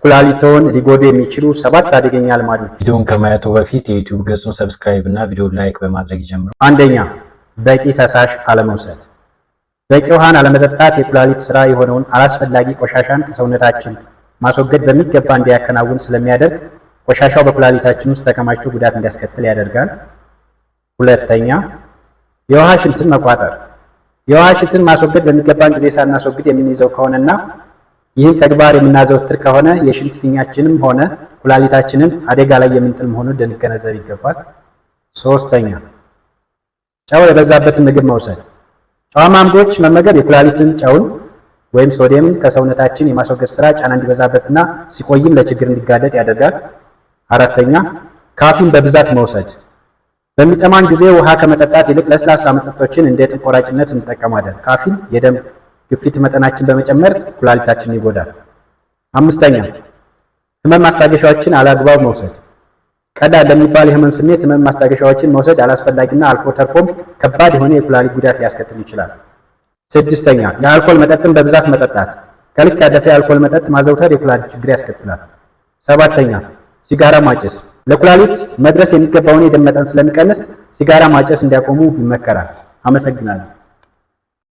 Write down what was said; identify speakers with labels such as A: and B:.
A: ኩላሊቶን ሊጎዱ የሚችሉ 7 አደገኛ ልማዶች።
B: ቪዲዮውን ከማየቱ በፊት የዩቲዩብ ገጹን ሰብስክራይብ እና ቪዲዮውን ላይክ በማድረግ ይጀምሩ።
A: አንደኛ፣ በቂ ፈሳሽ አለመውሰድ። በቂ ውሃን አለመጠጣት የኩላሊት ስራ የሆነውን አላስፈላጊ ቆሻሻን ከሰውነታችን ማስወገድ በሚገባ እንዲያከናውን ስለሚያደርግ ቆሻሻው በኩላሊታችን ውስጥ ተከማችቶ ጉዳት እንዲያስከትል ያደርጋል። ሁለተኛ፣ የውሃ ሽንትን መቋጠር። የውሃ ሽንትን ማስወገድ በሚገባን ጊዜ ሳናስወግድ የምንይዘው ከሆነና ይህን ተግባር የምናዘወትር ከሆነ የሽንት ፊኛችንም ሆነ ኩላሊታችንን አደጋ ላይ የምንጥል መሆኑን ልንገነዘብ ይገባል። ሶስተኛ፣ ጨው የበዛበትን ምግብ መውሰድ። ጨዋማ ምግቦች መመገብ የኩላሊትን ጨውን ወይም ሶዲየምን ከሰውነታችን የማስወገድ ስራ ጫና እንዲበዛበትና ሲቆይም ለችግር እንዲጋለጥ ያደርጋል። አራተኛ፣ ካፊን በብዛት መውሰድ። በሚጠማን ጊዜ ውሃ ከመጠጣት ይልቅ ለስላሳ መጠጦችን እንደ ጥቆራጭነት እንጠቀማለን። ካፊን የደም ግፊት መጠናችን በመጨመር ኩላሊታችንን ይጎዳል። አምስተኛ፣ ህመም ማስታገሻዎችን አላግባብ መውሰድ። ቀላል ለሚባል የህመም ስሜት ህመም ማስታገሻዎችን መውሰድ አላስፈላጊና አልፎ ተርፎም ከባድ የሆነ የኩላሊት ጉዳት ሊያስከትል ይችላል። ስድስተኛ፣ የአልኮል መጠጥን በብዛት መጠጣት። ከልክ ያለፈ የአልኮል መጠጥ ማዘውተር የኩላሊት ችግር ያስከትላል። ሰባተኛ፣ ሲጋራ ማጨስ። ለኩላሊት መድረስ የሚገባውን የደም መጠን ስለሚቀንስ ሲጋራ ማጨስ እንዲያቆሙ ይመከራል። አመሰግናለሁ።